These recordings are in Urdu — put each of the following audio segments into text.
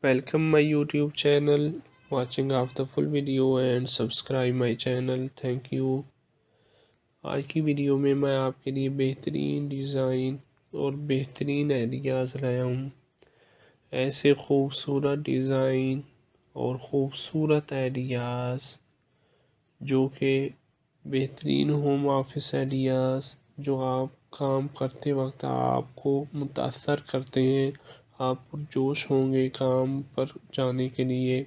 Welcome my YouTube channel, watching of the full video and subscribe my channel. Thank you. آج کی ویڈیو میں آپ کے لیے بہترین ڈیزائن اور بہترین آئیڈیاز لایا ہوں. ایسے خوبصورت ڈیزائن اور خوبصورت آئیڈیاز جو کہ بہترین ہوم آفس آئیڈیاز جو آپ کام کرتے وقت آپ کو متاثر کرتے ہیں. آپ پرجوش ہوں گے کام پر جانے کے لیے.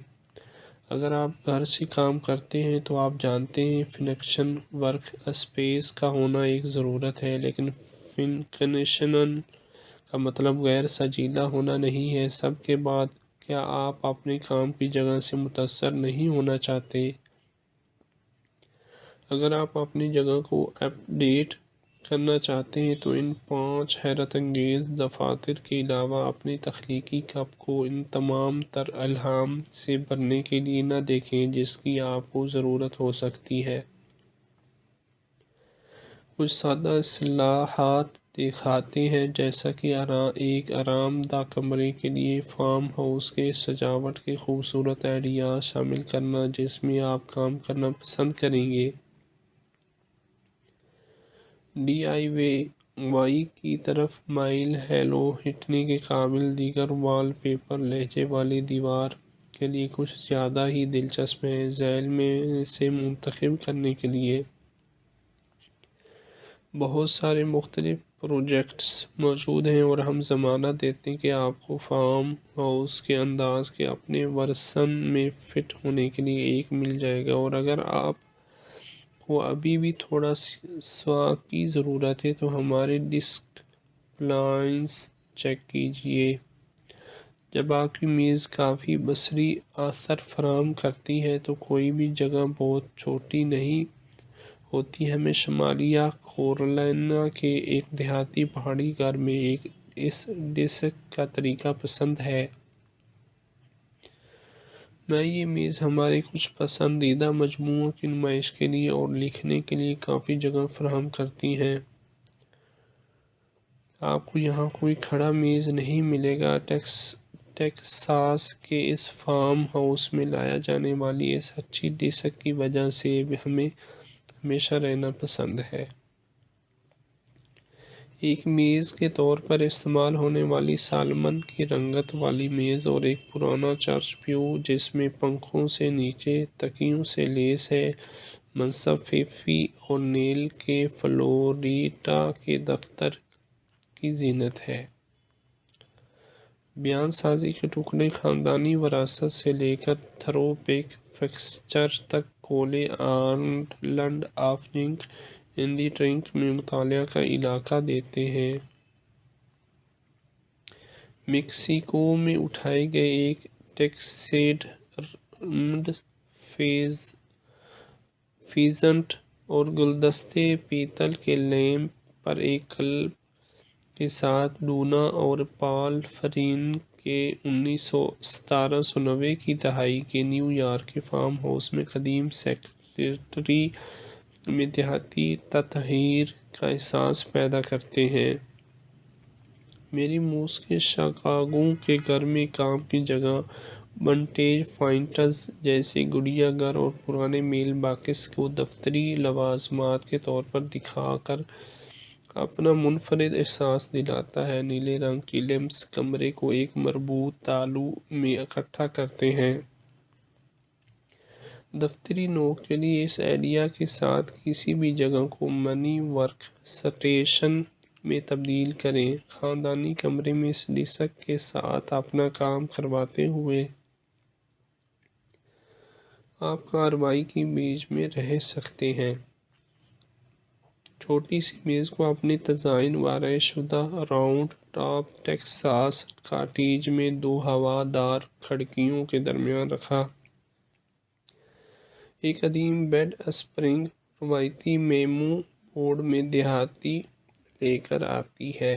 اگر آپ گھر سے کام کرتے ہیں تو آپ جانتے ہیں فنکشن ورک اسپیس کا ہونا ایک ضرورت ہے، لیکن فنکشنن کا مطلب غیر سجیلا ہونا نہیں ہے. سب کے بعد کیا آپ اپنے کام کی جگہ سے متاثر نہیں ہونا چاہتے؟ اگر آپ اپنی جگہ کو اپ ڈیٹ کرنا چاہتے ہیں تو ان 5 حیرت انگیز دفاتر کے علاوہ اپنی تخلیقی کپ کو ان تمام تر الہام سے بھرنے کے لیے نہ دیکھیں جس کی آپ کو ضرورت ہو سکتی ہے. کچھ سادہ اصطلاحات دکھاتے ہیں، جیسا کہ ایک آرام دہ کمرے کے لیے فارم ہاؤس کے سجاوٹ کے خوبصورت آئیڈیاز شامل کرنا جس میں آپ کام کرنا پسند کریں گے. ڈی آئی وائی کی طرف مائل ہیلو ہٹنے کے قابل دیگر وال پیپر لہجے والی دیوار کے لیے کچھ زیادہ ہی دلچسپ ہیں. ذیل میں سے منتخب کرنے کے لیے بہت سارے مختلف پروجیکٹس موجود ہیں اور ہم ضمانت دیتے ہیں کہ آپ کو فارم ہاؤس کے انداز کے اپنے ورژن میں فٹ ہونے کے لیے ایک مل جائے گا. اور اگر آپ کو ابھی بھی تھوڑا سوا کی ضرورت ہے تو ہمارے ڈسک پلانس چیک کیجئے. جب آپ کی میز کافی بصری اثر فراہم کرتی ہے تو کوئی بھی جگہ بہت چھوٹی نہیں ہوتی. ہمیں شمالیہ کیرولینا کے ایک دیہاتی پہاڑی گھر میں اس ڈسک کا طریقہ پسند ہے. یہ میز ہمارے کچھ پسندیدہ مجموعوں کی نمائش کے لیے اور لکھنے کے لیے کافی جگہ فراہم کرتی ہے. آپ کو یہاں کوئی کھڑا میز نہیں ملے گا. ٹیکساس کے اس فارم ہاؤس میں لایا جانے والی اس اچھی ڈسک کی وجہ سے ہمیں ہمیشہ رہنا پسند ہے. ایک میز کے طور پر استعمال ہونے والی سالمن کی رنگت والی میز اور ایک پرانا چرچ پیو جس میں پنکھوں سے نیچے تکیوں سے لیس ہے، منصب فیفی اورنیل کے فلوریڈا کے دفتر کی زینت ہے. بیان سازی کے ٹکڑے خاندانی وراثت سے لے کر تھرو بیک فکسچر تک کولے آئلینڈ آف جنک اینڈی ٹرنک میں مطالعہ کا علاقہ دیتے ہیں. میکسیکو میں اٹھائے گئے ایک ٹیکسیڈرمڈ فیزنٹ اور گلدستے پیتل کے لیمپ پر ایک کلب کے ساتھ ڈونا اور پال فرین کے 1790 کی دہائی کے نیو یارک کے فارم ہاؤس میں قدیم سیکریٹری میں دیہاتی تطہیر کا احساس پیدا کرتے ہیں. میری موس کے شکاگو کے گھر میں کام کی جگہ ونٹیج فائنڈز جیسے گڑیا گھر اور پرانے میل باکس کو دفتری لوازمات کے طور پر دکھا کر اپنا منفرد احساس دلاتا ہے. نیلے رنگ کی لیمپس کمرے کو ایک مربوط تالو میں اکٹھا کرتے ہیں. دفتری نوک کے لیے اس آئیڈیا کے ساتھ کسی بھی جگہ کو منی ورک سٹیشن میں تبدیل کریں. خاندانی کمرے میں اس ڈسک کے ساتھ اپنا کام کرواتے ہوئے آپ کارروائی کے بیچ میں رہ سکتے ہیں. چھوٹی سی میز کو اپنے تزئین و آرائش شدہ راؤنڈ ٹاپ ٹیکساس کاٹیج میں 2 ہوا دار کھڑکیوں کے درمیان رکھا. ایک قدیم بیڈ اسپرنگ روایتی میمو بورڈ میں دیہاتی لے کر آتی ہے.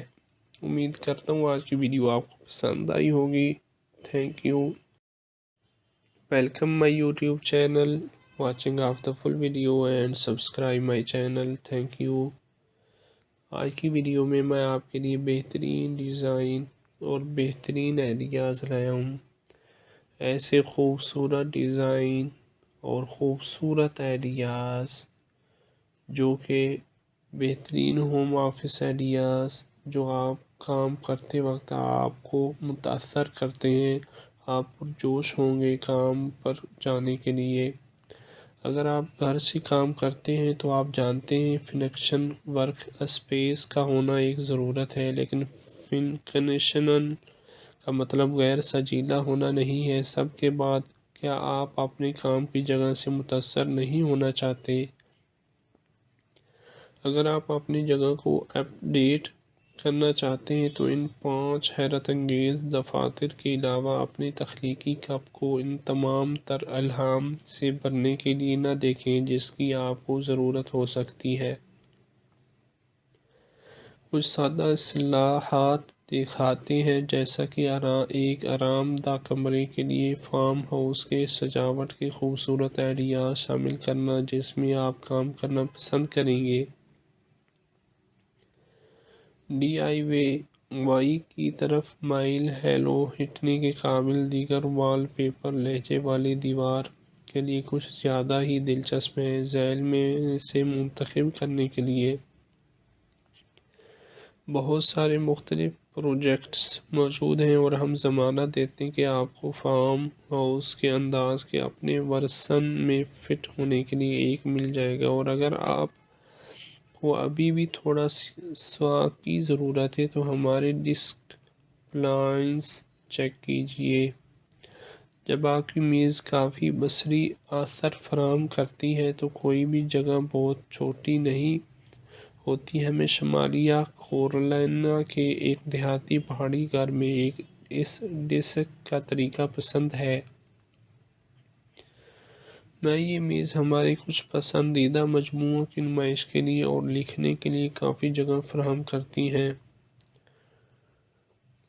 امید کرتا ہوں آج کی ویڈیو آپ کو پسند آئی ہوگی. Thank you. Welcome my YouTube channel, watching of the full video and subscribe my channel. Thank you. آج کی ویڈیو میں آپ کے لیے بہترین ڈیزائن اور بہترین آئیڈیاز لایا ہوں. ایسے خوبصورت ڈیزائن اور خوبصورت آئیڈیاز جو کہ بہترین ہوم آفس آئیڈیاز جو آپ کام کرتے وقت آپ کو متاثر کرتے ہیں، آپ پرجوش ہوں گے کام پر جانے کے لیے۔ اگر آپ گھر سے کام کرتے ہیں تو آپ جانتے ہیں فنکشن ورک اسپیس کا ہونا ایک ضرورت ہے، لیکن فنکنشن کا مطلب غیر سجیلا ہونا نہیں ہے۔ سب کے بعد کیا آپ اپنے کام کی جگہ سے متاثر نہیں ہونا چاہتے؟ اگر آپ اپنی جگہ کو اپ ڈیٹ کرنا چاہتے ہیں تو ان 5 حیرت انگیز دفاتر کے علاوہ اپنی تخلیقی کپ کو ان تمام تر الہام سے بھرنے کے لیے نہ دیکھیں جس کی آپ کو ضرورت ہو سکتی ہے۔ کچھ سادہ اصطلاحات دکھاتے ہیں، جیسا کہ ایک آرام دہ کمرے کے لیے فارم ہاؤس کے سجاوٹ کے خوبصورت آئیڈیاز شامل کرنا جس میں آپ کام کرنا پسند کریں گے۔ ڈی آئی وائی کی طرف مائل ہیلو ہٹنے کے قابل دیگر وال پیپر لہجے والی دیوار کے لیے کچھ زیادہ ہی دلچسپ ہیں۔ ذیل میں سے منتخب کرنے کے لیے بہت سارے مختلف پروجیکٹس موجود ہیں اور ہم ضمانت دیتے ہیں کہ آپ کو فارم ہاؤس کے انداز کے اپنے ورژن میں فٹ ہونے کے لیے ایک مل جائے گا، اور اگر آپ کو ابھی بھی تھوڑا سا کی ضرورت ہے تو ہمارے ڈیسک پلانس چیک کیجئے۔ جب آپ کی میز کافی بصری اثر فراہم کرتی ہے تو کوئی بھی جگہ بہت چھوٹی نہیں ہوتی۔ ہمیں شمالیہ کیرولینا کے ایک دیہاتی پہاڑی گھر میں اس ڈیسک کا طریقہ پسند ہے۔ میں یہ میز ہمارے کچھ پسندیدہ مجموعوں کی نمائش کے لیے اور لکھنے کے لیے کافی جگہ فراہم کرتی ہیں۔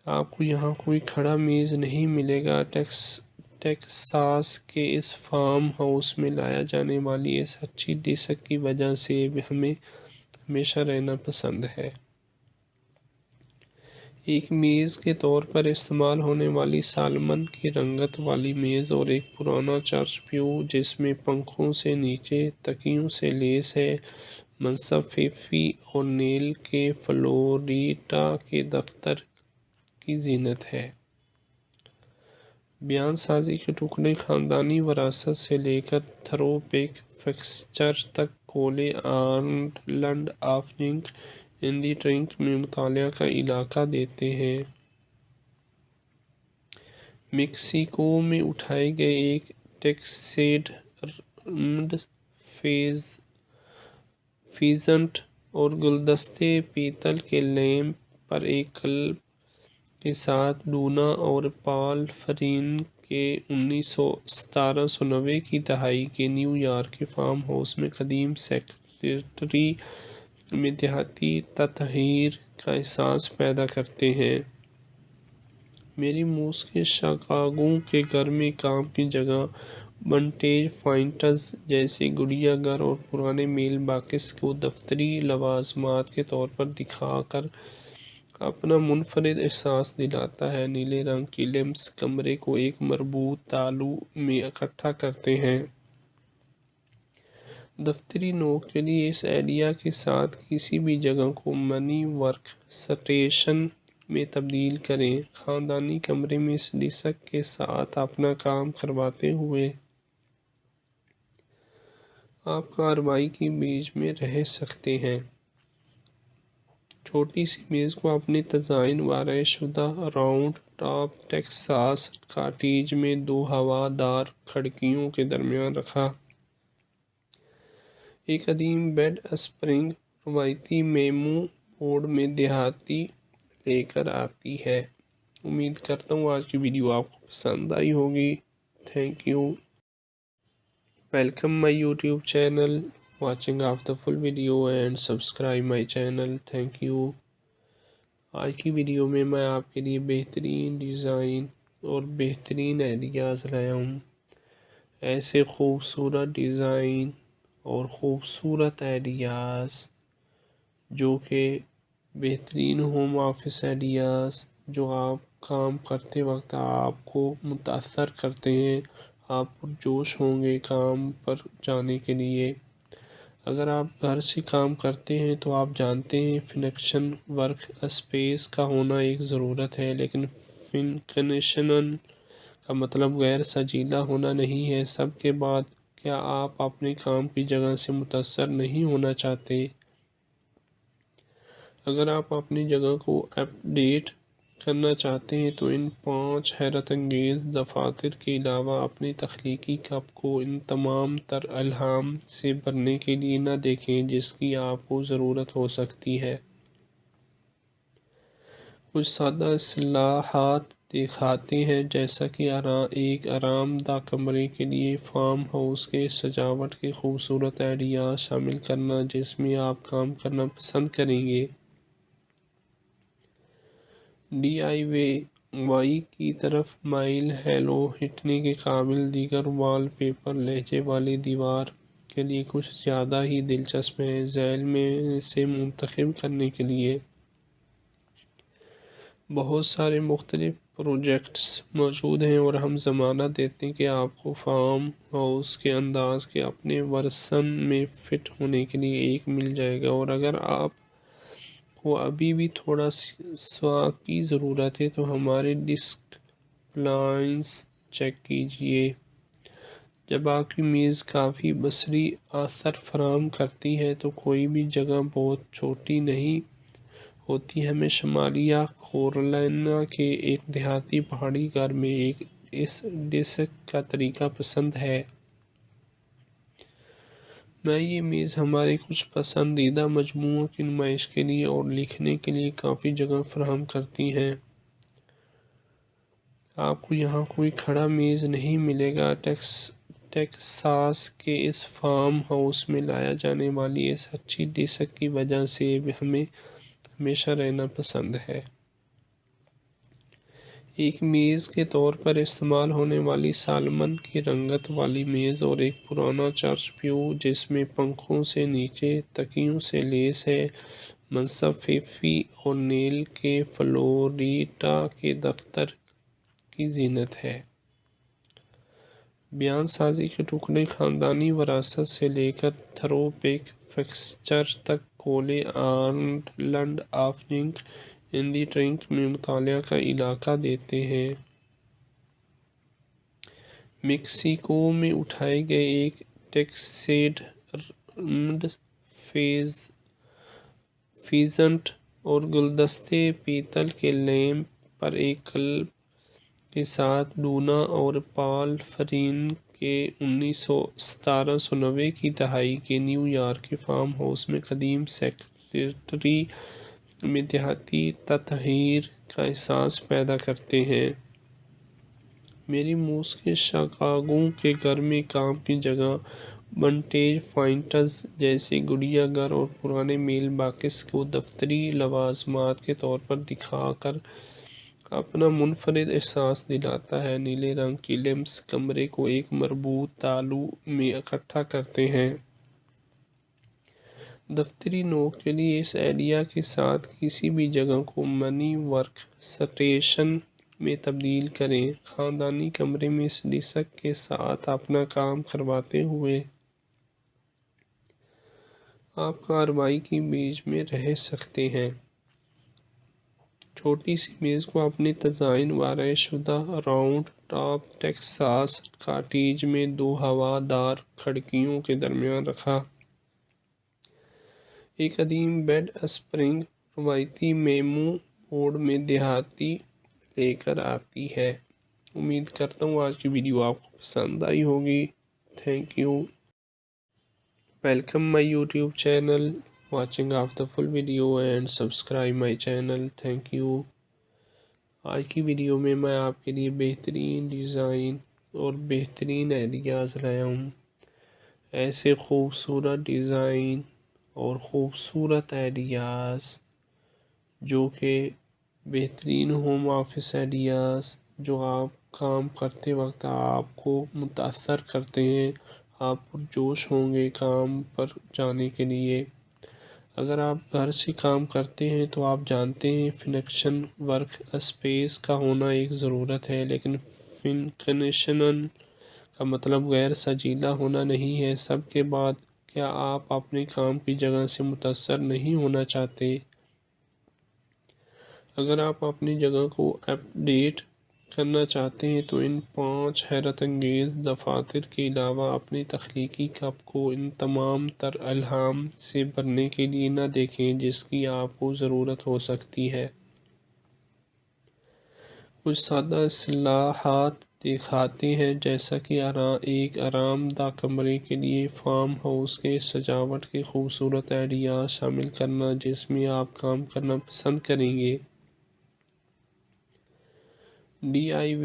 آپ کو یہاں کوئی کھڑا میز نہیں ملے گا۔ ٹیکساس کے اس فارم ہاؤس میں لایا جانے والی اس اچھی ڈیسک کی وجہ سے ہمیں ہمیشہ رہنا پسند ہے۔ ایک میز کے طور پر استعمال ہونے والی سالمن کی رنگت والی میز اور ایک پرانا چرچ پیو جس میں پنکھوں سے نیچے تکیوں سے لیس ہے، منصب فیفی اورنیل کے فلوریڈا کے دفتر کی زینت ہے۔ بیان سازی کے ٹکڑے خاندانی وراثت سے لے کر تھرو بیک فکسچر تک کولے آئلینڈ آف جنک انڈی ٹرنک میں مطالعہ کا علاقہ دیتے ہیں۔ میکسیکو میں اٹھائے گئے ایک ٹیکسیڈرمڈ فیزنٹ اور گلدستے پیتل کے لیمپ پر ایک کلب کے ساتھ ڈونا اور پال فرین کے 1790 کی دہائی کے نیو یارک کے فارم ہاؤس میں قدیم سیکریٹری میں دیہاتی تطہیر کا احساس پیدا کرتے ہیں۔ میری موس کے شکاگو کے گھر میں کام کی جگہ ونٹیج فائنڈز جیسے گڑیا گھر اور پرانے میل باکس کو دفتری لوازمات کے طور پر دکھا کر اپنا منفرد احساس دلاتا ہے۔ نیلے رنگ کی لیمپس کمرے کو ایک مربوط تالو میں اکٹھا کرتے ہیں۔ دفتری نوک کے لیے اس آئیڈیا کے ساتھ کسی بھی جگہ کو منی ورک سٹیشن میں تبدیل کریں۔ خاندانی کمرے میں اس ڈیسک کے ساتھ اپنا کام کرواتے ہوئے آپ کارروائی کے بیچ میں رہ سکتے ہیں۔ چھوٹی سی میز کو اپنے تزئین و شدہ راؤنڈ ٹاپ ٹیکساس کاٹیج میں 2 ہوا دار کھڑکیوں کے درمیان رکھا۔ ایک قدیم بیڈ اسپرنگ روایتی میمو بورڈ میں دیہاتی لے کر آتی ہے۔ امید کرتا ہوں آج کی ویڈیو آپ کو پسند آئی ہوگی۔ Thank you. Welcome my YouTube channel, watching of the full video and subscribe my channel. Thank you. آج کی ویڈیو میں آپ کے لیے بہترین ڈیزائن اور بہترین آئیڈیاز لایا ہوں۔ ایسے خوبصورت ڈیزائن اور خوبصورت آئیڈیاز جو کہ بہترین ہوم آفس آئیڈیاز جو آپ کام کرتے وقت آپ کو متاثر کرتے ہیں، آپ پرجوش ہوں گے کام پر جانے کے لیے۔ اگر آپ گھر سے کام کرتے ہیں تو آپ جانتے ہیں فنکشن ورک اسپیس کا ہونا ایک ضرورت ہے، لیکن فنکشنل کا مطلب غیر سجیلا ہونا نہیں ہے۔ سب کے بعد کیا آپ اپنے کام کی جگہ سے متاثر نہیں ہونا چاہتے؟ اگر آپ اپنی جگہ کو اپ ڈیٹ کرنا چاہتے ہیں تو ان 5 حیرت انگیز دفاتر کے علاوہ اپنی تخلیقی کپ کو ان تمام تر الہام سے بھرنے کے لیے نہ دیکھیں جس کی آپ کو ضرورت ہو سکتی ہے۔ کچھ سادہ اصطلاحات دکھاتے ہیں، جیسا کہ ایک آرام دہ کمرے کے لیے فارم ہاؤس کے سجاوٹ کے خوبصورت آئیڈیاز شامل کرنا جس میں آپ کام کرنا پسند کریں گے۔ ڈی آئی وائی کی طرف مائل ہیلو ہٹنے کے قابل دیگر وال پیپر لہجے والی دیوار کے لیے کچھ زیادہ ہی دلچسپ ہیں۔ ذیل میں سے منتخب کرنے کے لیے بہت سارے مختلف پروجیکٹس موجود ہیں اور ہم ضمانت دیتے ہیں کہ آپ کو فارم ہاؤس کے انداز کے اپنے ورژن میں فٹ ہونے کے لیے ایک مل جائے گا۔ اور اگر آپ کو ابھی بھی تھوڑا سوا کی ضرورت ہے تو ہمارے ڈیسک پلانس چیک کیجئے۔ جب آپ کی میز کافی بصری اثر فراہم کرتی ہے تو کوئی بھی جگہ بہت چھوٹی نہیں ہوتی۔ ہمیں شمالیہ کیرولینا کے ایک دیہاتی پہاڑی گھر میں اس ڈیسک کا طریقہ پسند ہے۔ میں یہ میز ہمارے کچھ پسندیدہ مجموعوں کی نمائش کے لیے اور لکھنے کے لیے کافی جگہ فراہم کرتی ہیں۔ آپ کو یہاں کوئی کھڑا میز نہیں ملے گا۔ ٹیکساس کے اس فارم ہاؤس میں لایا جانے والی اس اچھی ڈیسک کی وجہ سے ہمیں ہمیشہ رہنا پسند ہے۔ ایک میز کے طور پر استعمال ہونے والی سالمن کی رنگت والی میز اور ایک پرانا چرچ پیو جس میں پنکھوں سے نیچے تکیوں سے لیس ہے، منصب فیفی اورنیل کے فلوریڈا کے دفتر کی زینت ہے۔ بیان سازی کے ٹکڑے خاندانی وراثت سے لے کر تھرو بیک فکسچر تک کولے island of junk in the trunk میں مطالعہ کا علاقہ دیتے ہیں۔ میکسیکو میں اٹھائے گئے ایک ٹیکسیڈرمڈ فیزنٹ اور گلدستے پیتل کے لیمپ پر ایک کلب کے ساتھ ڈونا اور پال فرین کے 1790 کی دہائی کے نیو یارک کے فارم ہاؤس میں قدیم سیکریٹری میں دیہاتی تطہیر کا احساس پیدا کرتے ہیں۔ میری موس کے شکاگو کے گھر میں کام کی جگہ ونٹیج فائنڈز جیسے گڑیا گھر اور پرانے میل باکس کو دفتری لوازمات کے طور پر دکھا کر اپنا منفرد احساس دلاتا ہے۔ نیلے رنگ کی لیمپس کمرے کو ایک مربوط تالو میں اکٹھا کرتے ہیں۔ دفتری نوک کے لیے اس آئیڈیا کے ساتھ کسی بھی جگہ کو منی ورک سٹیشن میں تبدیل کریں۔ خاندانی کمرے میں اس ڈیسک کے ساتھ اپنا کام کرواتے ہوئے آپ کارروائی کے بیچ میں رہ سکتے ہیں۔ چھوٹی سی میز کو اپنے تزئین وارای شدہ راؤنڈ ٹاپ ٹیکساس کاٹیج میں 2 ہوا دار کھڑکیوں کے درمیان رکھا۔ ایک قدیم بیڈ اسپرنگ روایتی میمو بورڈ میں دیہاتی لے کر آتی ہے۔ امید کرتا ہوں آج کی ویڈیو آپ کو پسند آئی ہوگی۔ Thank you. Welcome my YouTube channel, watching of the full video and subscribe my channel. Thank you. آج کی ویڈیو میں آپ کے لیے بہترین ڈیزائن اور بہترین آئیڈیاز لایا ہوں۔ ایسے خوبصورت ڈیزائن اور خوبصورت آئیڈیاز جو کہ بہترین ہوم آفس آئیڈیاز جو آپ کام کرتے وقت آپ کو متاثر کرتے ہیں، آپ پرجوش ہوں گے کام پر جانے کے لیے۔ اگر آپ گھر سے کام کرتے ہیں تو آپ جانتے ہیں فنکشن ورک اسپیس کا ہونا ایک ضرورت ہے، لیکن فنکشنل کا مطلب غیر سجیلا ہونا نہیں ہے۔ سب کے بعد، کیا آپ اپنے کام کی جگہ سے متاثر نہیں ہونا چاہتے؟ اگر آپ اپنی جگہ کو اپ ڈیٹ کرنا چاہتے ہیں تو ان 5 حیرت انگیز دفاتر کے علاوہ اپنی تخلیقی کپ کو ان تمام تر الہام سے بھرنے کے لیے نہ دیکھیں جس کی آپ کو ضرورت ہو سکتی ہے۔ کچھ سادہ اصطلاحات دکھاتے ہیں، جیسا کہ ایک آرام دہ کمرے کے لیے فارم ہاؤس کے سجاوٹ کے خوبصورت آئیڈیاز شامل کرنا جس میں آپ کام کرنا پسند کریں گے۔ ڈی آئی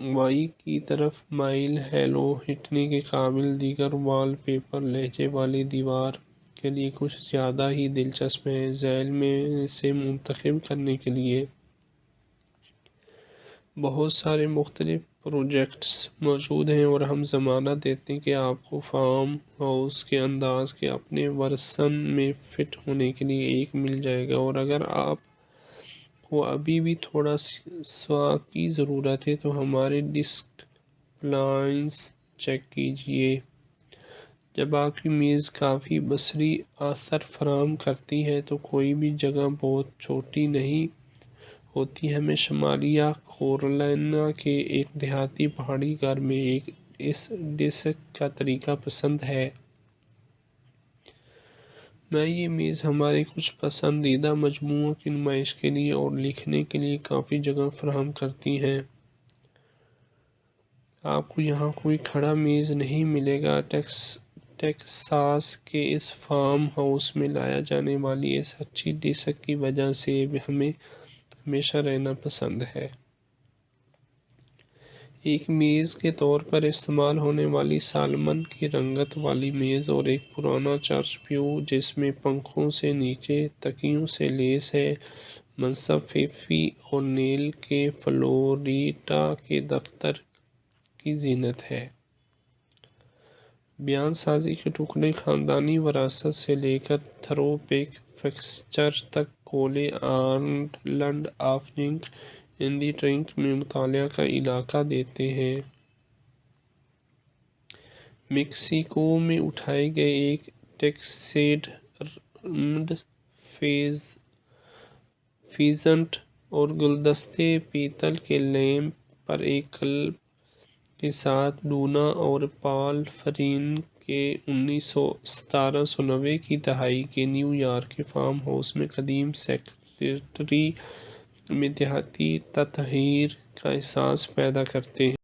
وائی کی طرف مائل ہیلو ہٹنے کے قابل دیگر وال پیپر لہجے والی دیوار کے لیے کچھ زیادہ ہی دلچسپ ہیں۔ ذیل میں سے منتخب کرنے کے لیے بہت سارے مختلف پروجیکٹس موجود ہیں اور ہم ضمانت دیتے ہیں کہ آپ کو فارم ہاؤس کے انداز کے اپنے ورژن میں فٹ ہونے کے لیے ایک مل جائے گا۔ اور اگر آپ کو ابھی بھی تھوڑا سوا کی ضرورت ہے تو ہمارے ڈیسک پلانز چیک کیجئے۔ جب آپ کی میز کافی بصری اثر فراہم کرتی ہے تو کوئی بھی جگہ بہت چھوٹی نہیں ہوتی۔ ہمیں شمالیہ کیرولینا کے ایک دیہاتی پہاڑی گھر میں اس ڈیسک کا طریقہ پسند ہے۔ میں یہ میز ہمارے کچھ پسندیدہ مجموعوں کی نمائش کے لیے اور لکھنے کے لیے کافی جگہ فراہم کرتی ہے۔ آپ کو یہاں کوئی کھڑا میز نہیں ملے گا۔ ٹیکساس کے اس فارم ہاؤس میں لایا جانے والی اس اچھی ڈیسک کی وجہ سے ہمیں ہمیشہ رہنا پسند ہے۔ ایک میز کے طور پر استعمال ہونے والی سالمن کی رنگت والی میز اور ایک پرانا چرچ پیو جس میں پنکھوں سے نیچے تکیوں سے لیس ہے، منصب فیفی اونیل کے فلوریڈا کے دفتر کی زینت ہے۔ بیان سازی کے ٹکڑے خاندانی وراثت سے لے کر تھرو بیک فکسچر تک کولے island of junk in the trunk میں مطالعہ کا علاقہ دیتے ہیں۔ میکسیکو میں اٹھائے گئے ایک ٹیکسیڈرمڈ فیزنٹ اور گلدستے پیتل کے لیمپ پر ایک کلب کے ساتھ ڈونا اور پال فرین کے 1790 کی دہائی کے نیو یارک کے فارم ہاؤس میں قدیم سیکریٹری میں دیہاتی تطہیر کا احساس پیدا کرتے ہیں۔